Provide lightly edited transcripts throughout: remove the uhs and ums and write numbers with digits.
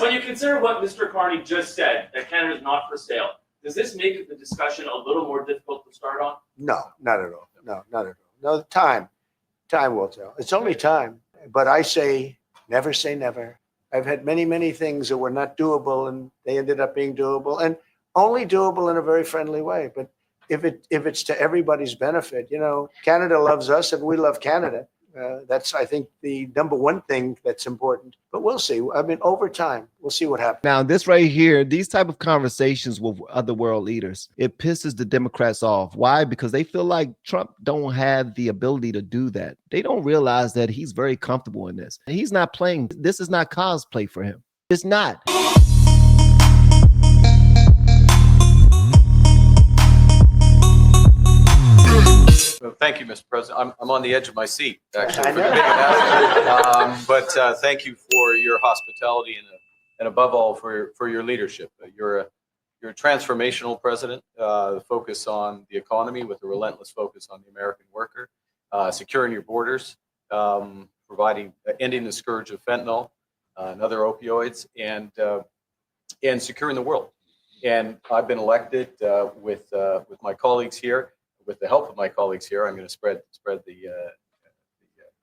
When you consider what Mr. Carney just said, that Canada is not for sale, does this make the discussion a little more difficult to start on? No, not at all. No, not at all. No, time will tell. It's only time. But I say never say never. I've had many things that were not doable, and they ended up being doable, and only doable in a very friendly way. But if it's to everybody's benefit, you know, Canada loves us and we love Canada. That's, I think, the number one thing that's important. But we'll see. I mean, over time, we'll see what happens. Now, this right here, these type of conversations with other world leaders, it pisses the Democrats off. Why? Because they feel like Trump don't have the ability to do that. They don't realize that he's very comfortable in this. He's not playing. This is not cosplay for him. It's not. Thank you, Mr. President. I'm on the edge of my seat, actually. But thank you for your hospitality and above all for your leadership. You're a transformational president. Focus on the economy with a relentless focus on the American worker, securing your borders, ending the scourge of fentanyl and other opioids, and securing the world. And I've been elected with my colleagues here. With the help of my colleagues here, I'm going to spread the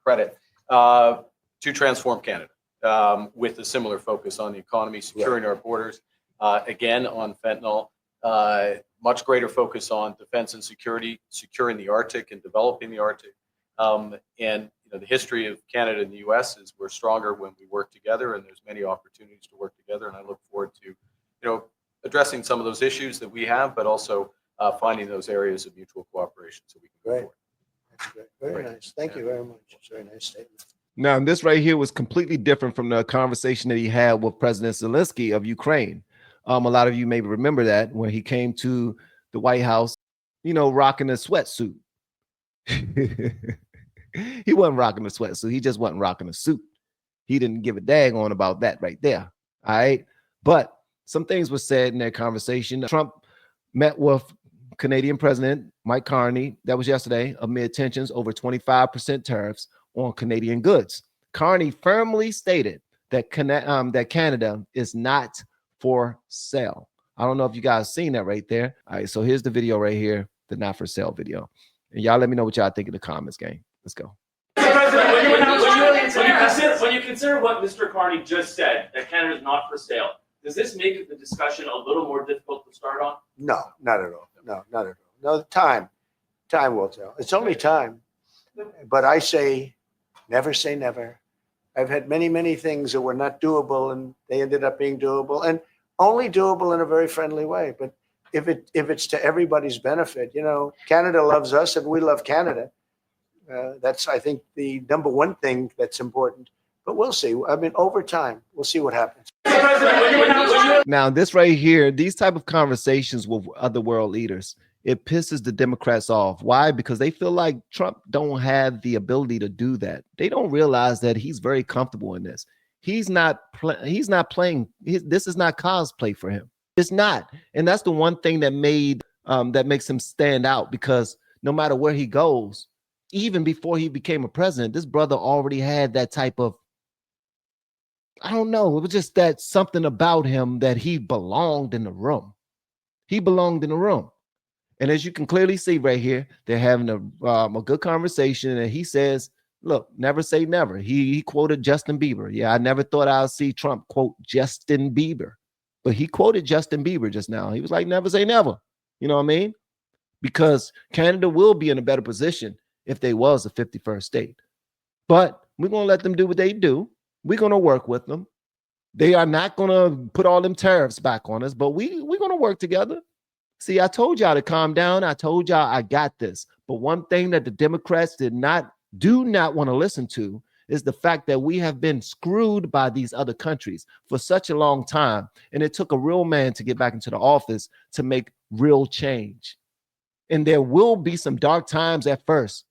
credit to transform Canada with a similar focus on the economy, securing our borders, again on fentanyl, much greater focus on defense and security, securing the Arctic and developing the Arctic. And you know, the history of Canada and the U.S. is we're stronger when we work together, and there's many opportunities to work together. And I look forward to addressing some of those issues that we have, but also finding those areas of mutual cooperation so we can go forward. That's great. Very nice. Thank you very much. It's a very nice statement. Now, this right here was completely different from the conversation that he had with President Zelensky of Ukraine. A lot of you may remember that when he came to the White House, you know, rocking a sweatsuit. He wasn't rocking a sweatsuit. He just wasn't rocking a suit. He didn't give a dang on about that right there. All right. But some things were said in that conversation. Trump met with Canadian President Mike Carney, that was yesterday, amid tensions over 25% tariffs on Canadian goods. Carney firmly stated that Canada is not for sale. I don't know if you guys seen that right there. All right, so here's the video right here, the not for sale video. And y'all let me know what y'all think in the comments, gang. Let's go. When you consider what Mr. Carney just said, that Canada is not for sale, does this make the discussion a little more difficult to start on? No, not at all. No, not at all. No, time will tell. It's only time. But I say never say never. I've had many things that were not doable, and they ended up being doable, and only doable in a very friendly way. But if it's to everybody's benefit, you know, Canada loves us and we love Canada. That's, I think, the number one thing that's important. But we'll see. I mean, over time, we'll see what happens. Now, this right here, these type of conversations with other world leaders, it pisses the Democrats off. Why? Because they feel like Trump don't have the ability to do that. They don't realize that he's very comfortable in this. He's not playing. This is not cosplay for him. It's not. And that's the one thing that makes him stand out, because no matter where he goes, even before he became a president, this brother already had that type of, I don't know, it was just that something about him that he belonged in the room. He belonged in the room. And as you can clearly see right here, they're having a good conversation. And he says, look, never say never. He quoted Justin Bieber. Yeah, I never thought I'd see Trump quote Justin Bieber. But he quoted Justin Bieber just now. He was like, never say never. You know what I mean? Because Canada will be in a better position if they was a 51st state. But we're going to let them do what they do. We're going to work with them. They are not going to put all them tariffs back on us, but we're going to work together. See, I told y'all to calm down. I told y'all I got this. But one thing that the Democrats do not want to listen to is the fact that we have been screwed by these other countries for such a long time. And it took a real man to get back into the office to make real change. And there will be some dark times at first.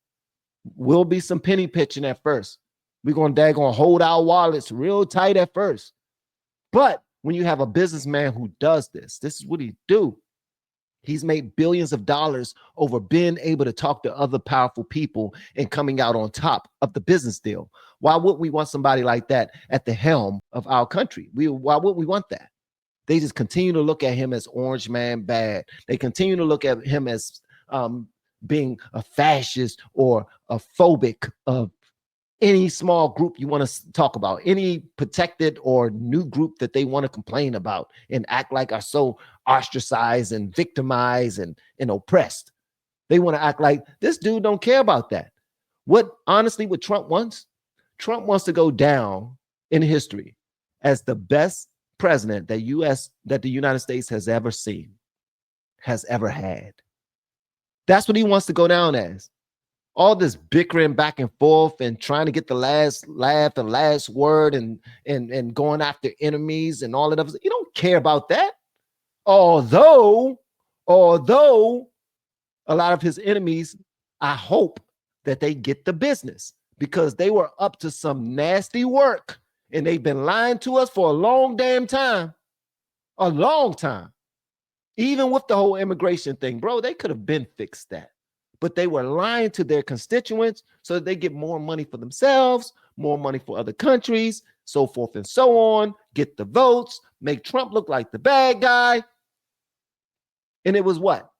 Will be some penny pitching at first. We're going to hold our wallets real tight at first. But when you have a businessman who does this, this is what he do. He's made billions of dollars over being able to talk to other powerful people and coming out on top of the business deal. Why would we want somebody like that at the helm of our country? Why would we want that? They just continue to look at him as Orange Man bad. They continue to look at him as being a fascist or a phobic of any small group you want to talk about, any protected or new group that they want to complain about and act like are so ostracized and victimized and oppressed. They want to act like this dude don't care about that. What Trump wants to go down in history as the best president that the United States has ever seen, has ever had. That's what he wants to go down as. All this bickering back and forth and trying to get the last laugh and last word and going after enemies and all of that. You don't care about that. Although a lot of his enemies, I hope that they get the business because they were up to some nasty work and they've been lying to us for a long damn time. A long time. Even with the whole immigration thing, bro, they could have been fixed that. But they were lying to their constituents so that they get more money for themselves, more money for other countries, so forth and so on, get the votes, make Trump look like the bad guy. And it was what?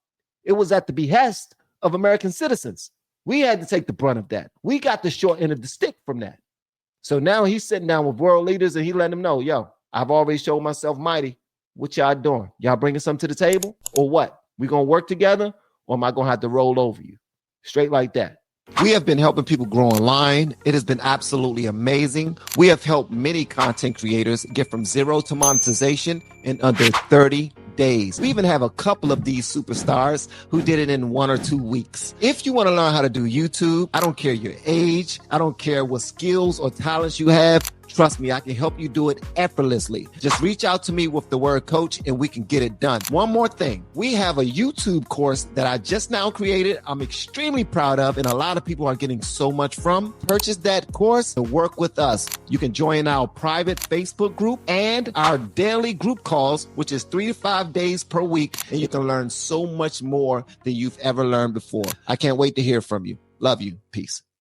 It was at the behest of American citizens. We had to take the brunt of that. We got the short end of the stick from that. So now he's sitting down with world leaders and he let them know, yo, I've already showed myself mighty. What y'all doing? Y'all bringing something to the table or what? We going to work together? Or am I going to have to roll over you? Straight like that. We have been helping people grow online. It has been absolutely amazing. We have helped many content creators get from zero to monetization in under 30 days. We even have a couple of these superstars who did it in 1 or 2 weeks. If you want to learn how to do YouTube, I don't care your age. I don't care what skills or talents you have. Trust me, I can help you do it effortlessly. Just reach out to me with the word coach and we can get it done. One more thing. We have a YouTube course that I just now created. I'm extremely proud of and a lot of people are getting so much from. Purchase that course and work with us. You can join our private Facebook group and our daily group calls, which is 3 to 5 days per week. And you can learn so much more than you've ever learned before. I can't wait to hear from you. Love you. Peace.